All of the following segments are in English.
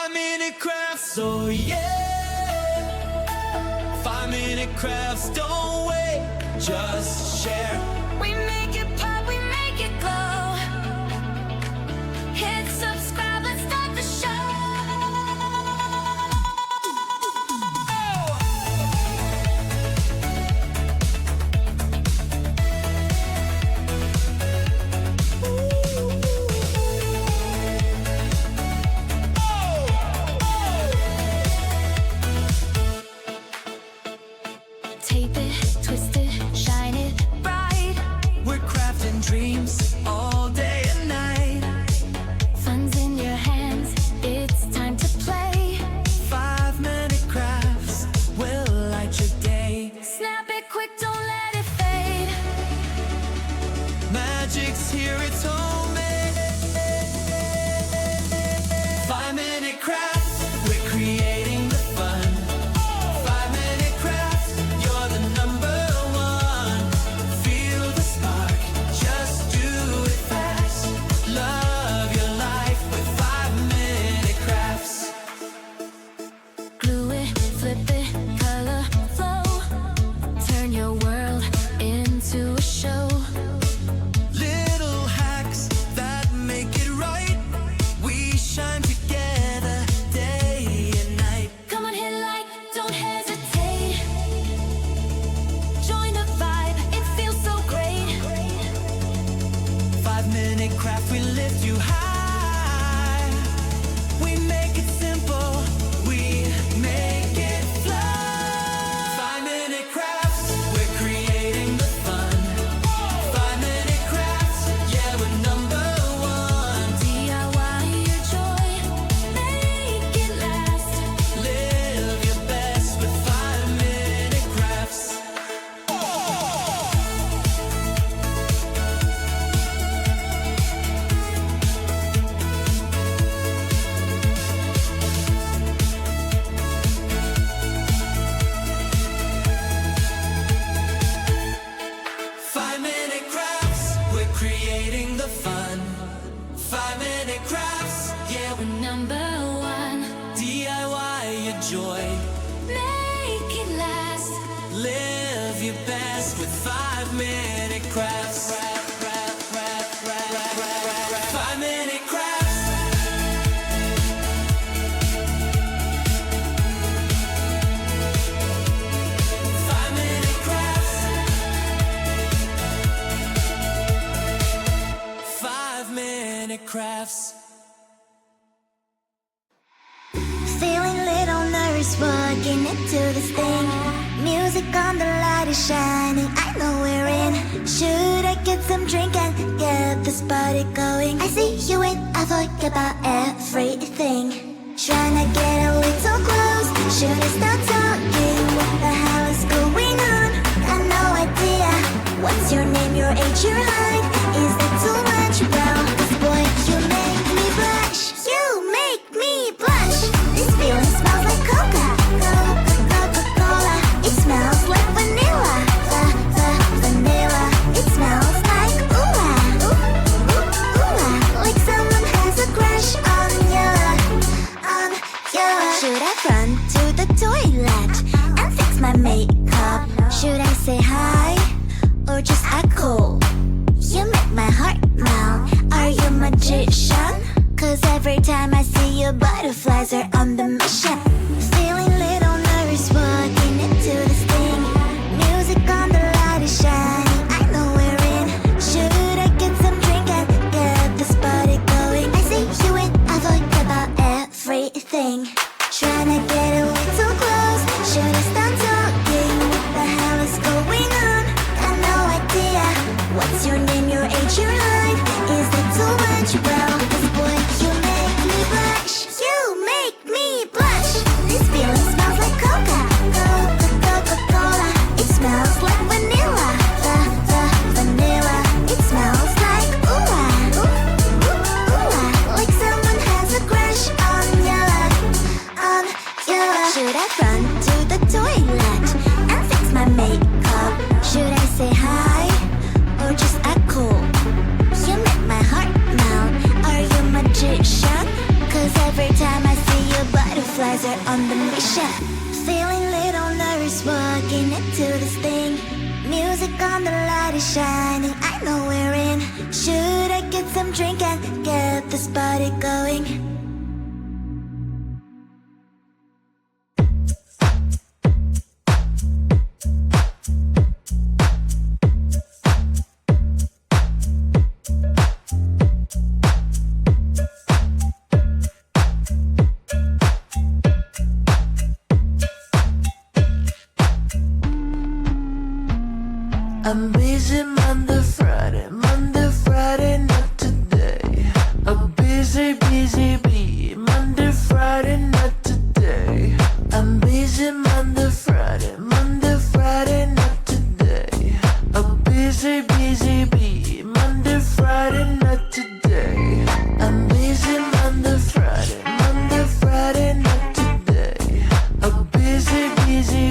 5-minute crafts, oh yeah. 5-minute crafts, don't wait, just share. We make it pop, we make it glow. Hit subscribe, let's start the show. Tape it, twist it, shine it bright. We're crafting dreams all day and night. Fun's in your hands, it's time to play. 5-minute crafts will light your day. Snap it quick, don't let it fade. Magic's here, it's homemade. 5-minute crafts, we're creating the fun. 5-minute crafts, you're the number one. Feel the spark, just do it fast. Love your life with 5-minute crafts. Glue it, flip it, color flow. Turn your world into a show. Little hacks that make it right. We shine together day and night. Come on, hit like, don't hesitate. Join the vibe, it feels so great. 5-minute craft, we lift you high. We make it simple, we make it fly. 5-minute crafts, we're creating the fun. 5-minute crafts, yeah, we're number one. DIY your joy, make it last. Live your best with 5-minute crafts. Five-minute crafts, we're creating the fun. 5-minute crafts, yeah, We're number one, DIY your joy. make it last. Live your best with 5-minute crafts. 5-minute crafts. 5-minute crafts. 5-minute crafts. Feeling little nervous walking into this thing. Music on, the light is shining, I know we're in. Should I get some drink and get this party going? I see you and I forget about everything. Trying to get a little close. Should I start talking? What the hell is going on? Got no idea. What's your name, your age, your height? Is that too much? Well, 'cause boy, you make me blush. You make me blush. This feeling smells like Coca-Cola. It smells like vanilla. Vanilla. It smells like ooh-ah. Ooh-ah. Like someone has a crush on you. Should I run to the toilet and fix my makeup? Should I say hi or just act cool? You make my heart melt. Are you a magician? 'Cause every time I see you, butterflies are on the mission. Feeling little nervous walking into this thing. Music on, the light is shining, I know we're in. Should I get some drink and get this party going? I see you and I forget about everything. Trying to get a little close. Should I start talking? What the hell is going on? Got no idea. What's your name, your age, your height? Is that too much? Well, 'cause boy, you make me blush. You make me blush. This feeling smells like Coca-Cola. It smells like vanilla. Vanilla. It smells like ooh-ah. Ooh-ah. Like someone has a crush on you. Should I run to the toilet and fix my makeup? Should I say hi or just act cool? You make my heart melt. Are you a magician? 'Cause every time I see you, eyes are on the mission. Feeling little nervous walking into this thing. Music on, the light is shining, I know we're in. Should I get some drink and get this party going? I'm busy Monday, Friday, not today. I'm busy, bee. Monday, Friday, not today. I'm busy Monday, Friday, not today. I'm busy, bee. Monday, Friday, not today. I'm busy Monday, Friday, not today. I'm busy,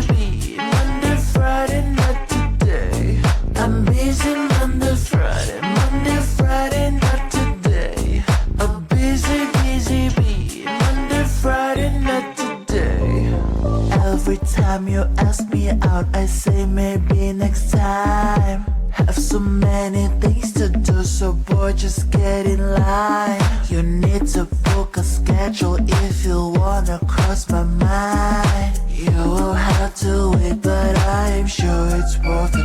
bee. Monday, Friday, not today. I'm busy Monday, Friday, not today. I'm busy, bee. Monday, Friday, not today. Every time you ask me out, I say maybe next time. Have so many things to do, so boy, just get in line. You need to book a schedule if you wanna cross my mind. You will have to wait, but I'm sure it's worth